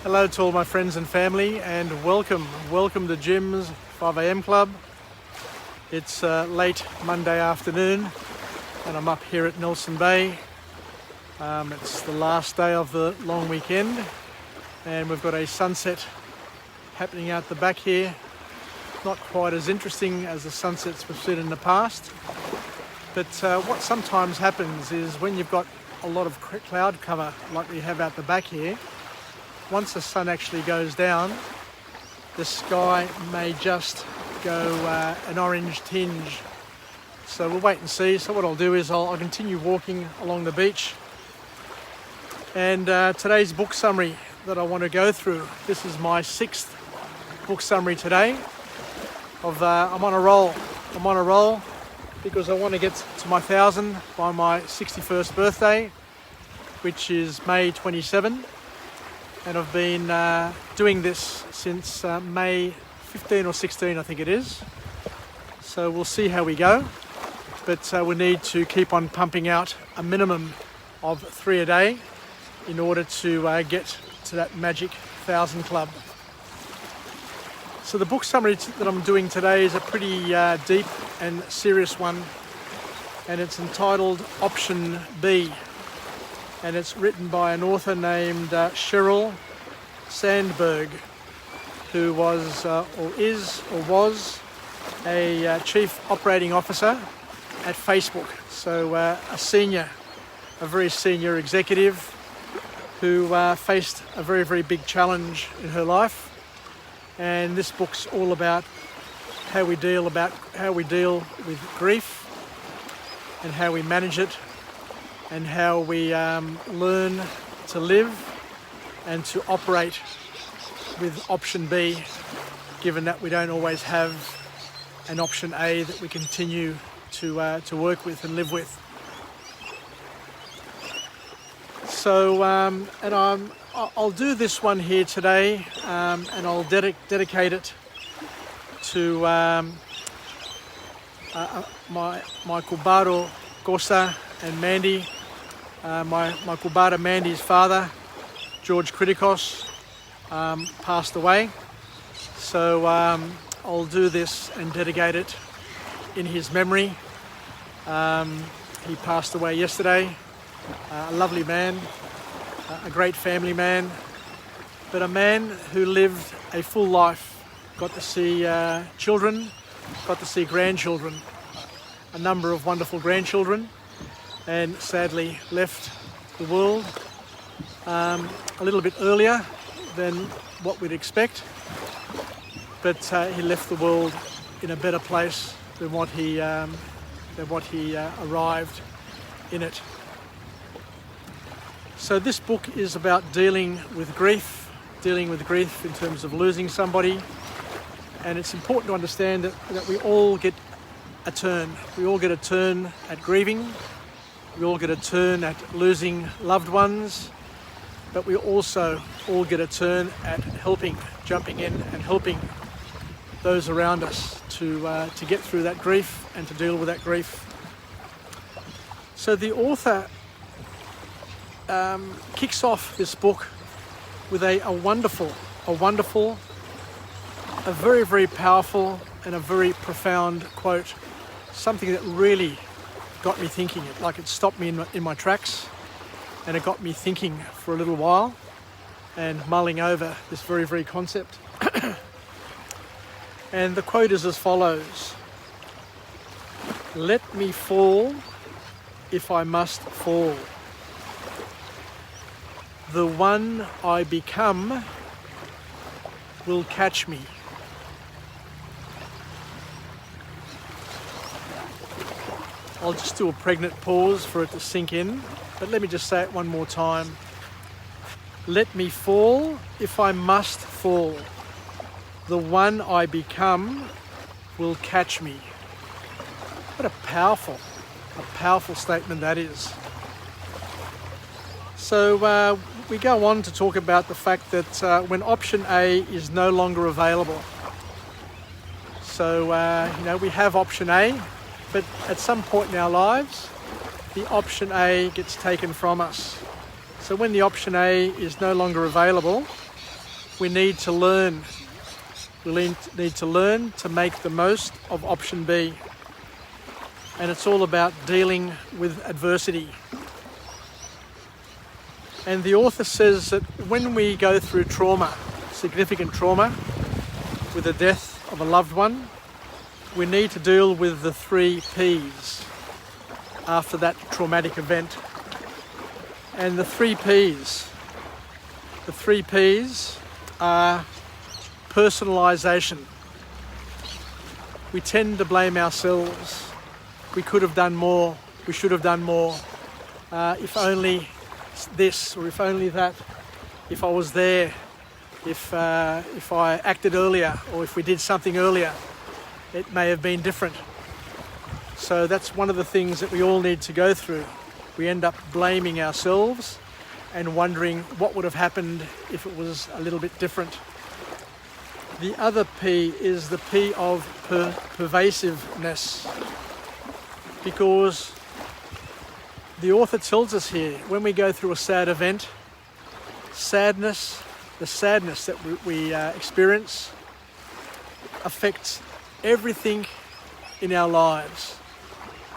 Hello to all my friends and family, and welcome to Jim's 5 a.m. Club. It's late Monday afternoon and I'm up here at Nelson Bay. It's the last day of the long weekend and we've got a sunset happening out the back here. Not quite as interesting as the sunsets we've seen in the past, but what sometimes happens is when you've got a lot of cloud cover like we have out the back here, once the sun actually goes down, the sky may just go an orange tinge. So we'll wait and see. So what I'll do is I'll continue walking along the beach. And today's book summary that I want to go through, this is my 6th book summary today. I'm on a roll. I'm on a roll because I want to get to my 1,000 by my 61st birthday, which is May 27. And I've been doing this since May 15 or 16, I think it is. So we'll see how we go. But we need to keep on pumping out a minimum of 3 a day in order to get to that magic 1,000 club. So the book summary that I'm doing today is a pretty deep and serious one. And it's entitled Option B. And it's written by an author named Sheryl Sandberg, who was or was a chief operating officer at Facebook. So a very senior executive who faced a very, very big challenge in her life. And this book's all about how we deal with grief and how we manage it, and how we learn to live and to operate with option B, given that we don't always have an option A that we continue to work with and live with. So, I'll do this one here today, and I'll dedicate it to my Kubaro Gosa and Mandy. My Kubara Mandy's father, George Kritikos, passed away. So I'll do this and dedicate it in his memory. He passed away yesterday. A lovely man, a great family man, but a man who lived a full life. Got to see children, got to see grandchildren, a number of wonderful grandchildren, and sadly left the world a little bit earlier than what we'd expect, but he left the world in a better place than what he arrived in it. So this book is about dealing with grief in terms of losing somebody, and it's important to understand that we all get a turn. We all get a turn at grieving. We all get a turn at losing loved ones, but we also all get a turn at jumping in and helping those around us to get through that grief and to deal with that grief. So the author kicks off this book with a wonderful, a very, very powerful and a very profound quote, something that really got me thinking. It stopped me in my tracks, and it got me thinking for a little while and mulling over this very, very concept. And the quote is as follows: "Let me fall if I must fall. The one I become will catch me." I'll just do a pregnant pause for it to sink in, but let me just say it one more time. Let me fall if I must fall. The one I become will catch me. What a powerful statement that is. So we go on to talk about the fact that when option A is no longer available. So, we have option A, but at some point in our lives, the option A gets taken from us. So when the option A is no longer available, we need to learn. We need to learn to make the most of option B. And it's all about dealing with adversity. And the author says that when we go through trauma, significant trauma, with the death of a loved one, we need to deal with the 3 P's after that traumatic event. And the 3 P's are personalisation. We tend to blame ourselves. We could have done more. We should have done more. If only this, or if only that. If I was there. If I acted earlier, or if we did something earlier, it may have been different. So that's one of the things that we all need to go through. We end up blaming ourselves and wondering what would have happened if it was a little bit different. The other P is the P of pervasiveness, because the author tells us here, when we go through a sad event, the sadness that we experience affects everything in our lives.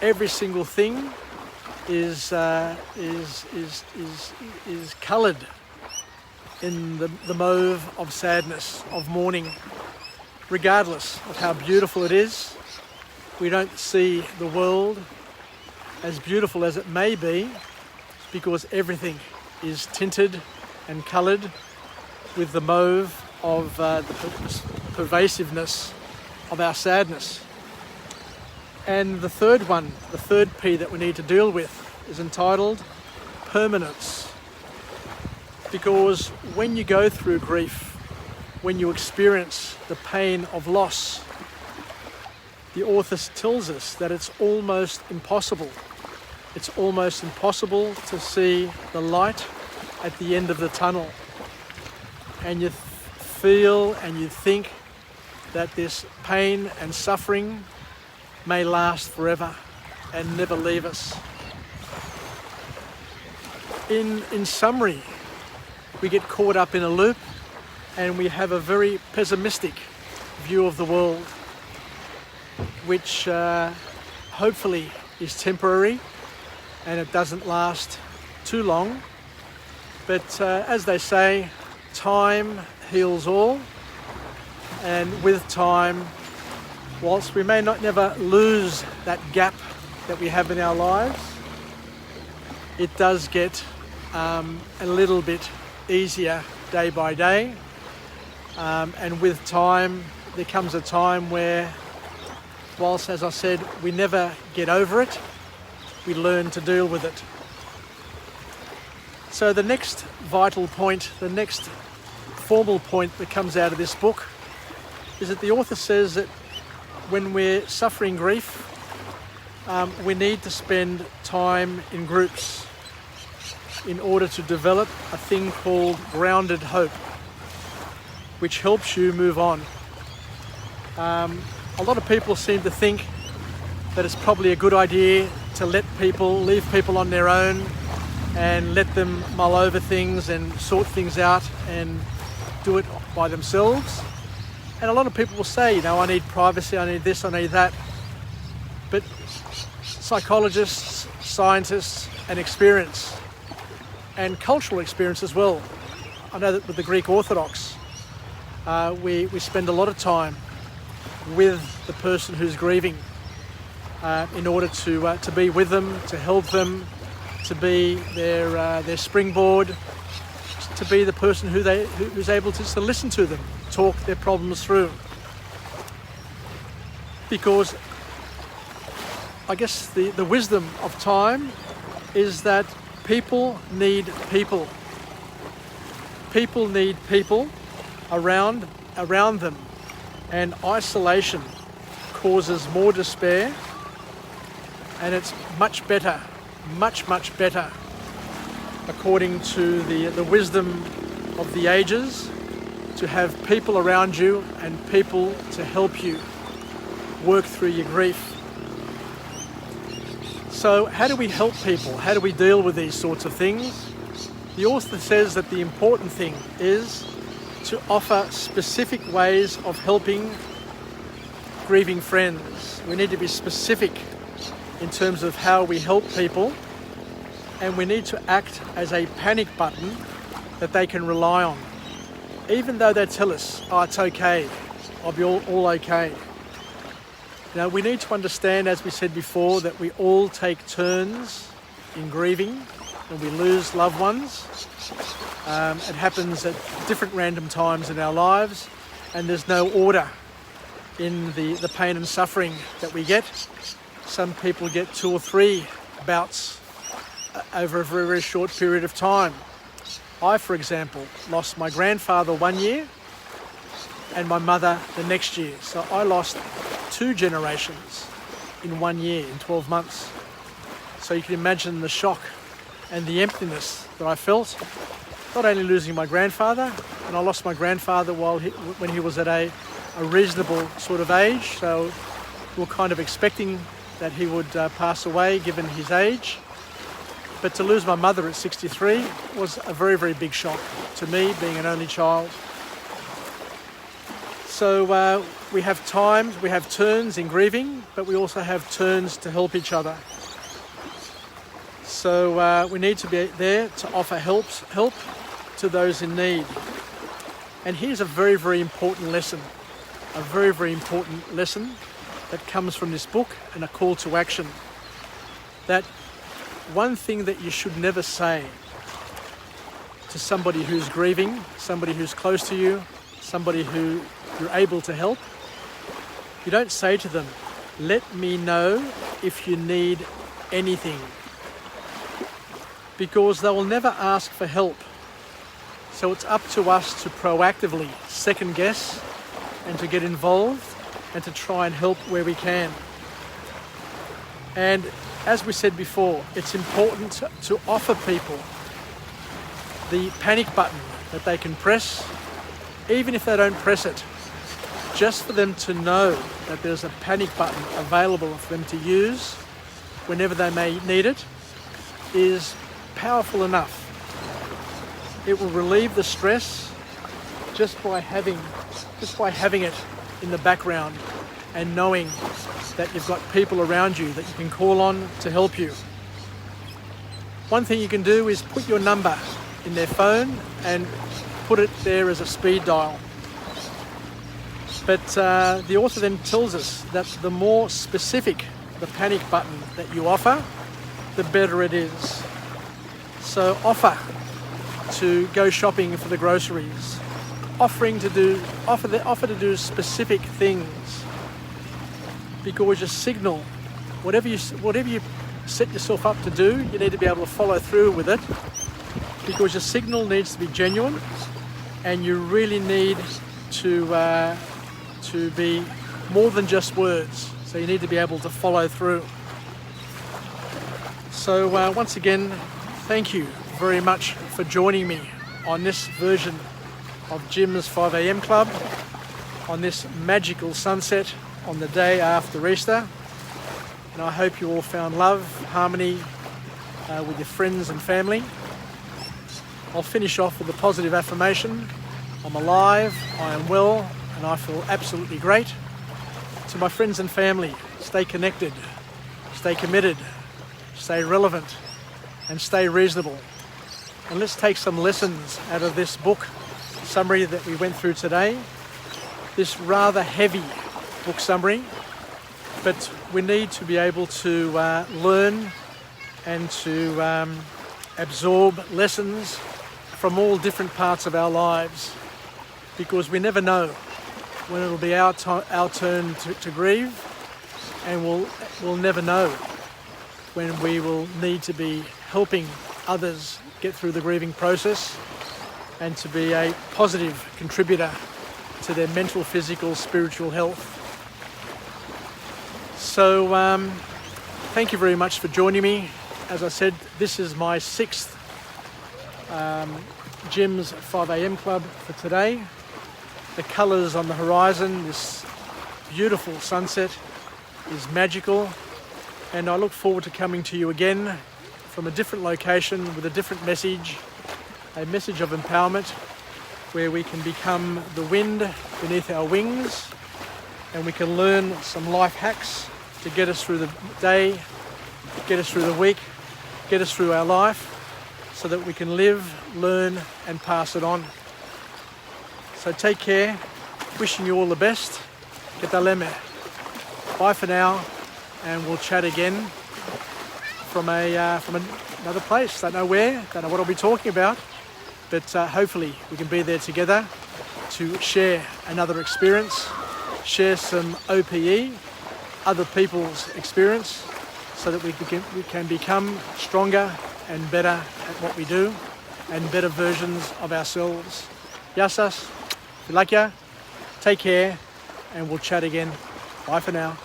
Every single thing is coloured in the mauve of sadness, of mourning. Regardless of how beautiful it is, we don't see the world as beautiful as it may be, because everything is tinted and coloured with the mauve of the pervasiveness of our sadness. And the third P that we need to deal with is entitled permanence. Because when you go through grief, when you experience the pain of loss, the author tells us that it's almost impossible. It's almost impossible to see the light at the end of the tunnel. And you feel and you think that this pain and suffering may last forever and never leave us. In summary, we get caught up in a loop and we have a very pessimistic view of the world, which hopefully is temporary and it doesn't last too long. But as they say, time heals all, and with time, whilst we may not never lose that gap that we have in our lives, it does get a little bit easier day by day, and with time there comes a time where, whilst, as I said, we never get over it, we learn to deal with it. So the next vital point, the next formal point that comes out of this book is that the author says that when we're suffering grief, we need to spend time in groups in order to develop a thing called grounded hope, which helps you move on. A lot of people seem to think that it's probably a good idea to leave people on their own and let them mull over things and sort things out and do it by themselves. And a lot of people will say, I need privacy, I need this, I need that. But psychologists, scientists, and experience, and cultural experience as well. I know that with the Greek Orthodox, we spend a lot of time with the person who's grieving in order to be with them, to help them, to be their springboard, to be the person who's able to listen to them, talk their problems through. Because I guess the wisdom of time is that people need people. People need people around them, and isolation causes more despair, and it's much better, much better, according to the wisdom of the ages, to have people around you and people to help you work through your grief. So how do we help people? How do we deal with these sorts of things? The author says that the important thing is to offer specific ways of helping grieving friends. We need to be specific in terms of how we help people, and we need to act as a panic button that they can rely on. Even though they tell us, oh, it's okay, I'll be all okay. Now, we need to understand, as we said before, that we all take turns in grieving when we lose loved ones. It happens at different random times in our lives, and there's no order in the pain and suffering that we get. Some people get 2 or 3 bouts over a very, very short period of time. I, for example, lost my grandfather 1 year and my mother the next year. So I lost 2 generations in 1 year, in 12 months. So you can imagine the shock and the emptiness that I felt, not only losing my grandfather, and I lost my grandfather when he was at a reasonable sort of age, so we were kind of expecting that he would pass away given his age. But to lose my mother at 63 was a very, very big shock to me, being an only child. So we have times, we have turns in grieving, but we also have turns to help each other. So we need to be there to offer help to those in need. And here's a very, very important lesson, that comes from this book, and a call to action. That one thing that you should never say to somebody who's grieving, somebody who's close to you, somebody who you're able to help, you don't say to them, let me know if you need anything. Because they will never ask for help. So it's up to us to proactively second guess and to get involved and to try and help where we can. And as we said before, it's important to offer people the panic button that they can press, even if they don't press it, just for them to know that there's a panic button available for them to use whenever they may need it, is powerful enough. It will relieve the stress just by having it in the background and knowing that you've got people around you that you can call on to help you. One thing you can do is put your number in their phone and put it there as a speed dial. But the author then tells us that the more specific the panic button that you offer, the better it is. So offer to go shopping for the groceries, offer to do specific things, because you signal whatever you set yourself up to do, you need to be able to follow through with it, because your signal needs to be genuine, and you really need to be more than just words. So you need to be able to follow through. So once again, thank you very much for joining me on this version of Jim's 5 a.m. Club, on this magical sunset on the day after Easter. And I hope you all found love, harmony with your friends and family. I'll finish off with a positive affirmation. I'm alive, I am well, and I feel absolutely great. To my friends and family, stay connected, stay committed, stay relevant, and stay reasonable. And let's take some lessons out of this book summary that we went through today. This rather heavy book summary, but we need to be able to learn and to absorb lessons from all different parts of our lives, because we never know when it'll be our turn to grieve, and we'll never know when we will need to be helping others get through the grieving process and to be a positive contributor to their mental, physical, spiritual health. So thank you very much for joining me. As I said, this is my 6th Jim's 5 a.m. Club for today. The colours on the horizon, this beautiful sunset, is magical, and I look forward to coming to you again from a different location with a different message, a message of empowerment, where we can become the wind beneath our wings, and we can learn some life hacks to get us through the day, get us through the week, get us through our life, so that we can live, learn and pass it on. So take care, wishing you all the best. Que tal leme. Bye for now, and we'll chat again from another place. Don't know where, don't know what I'll be talking about, but hopefully we can be there together to share another experience, share some OPE, other people's experience, so that we can become stronger and better at what we do, and better versions of ourselves. Yasas, Filakya, take care, and we'll chat again. Bye for now.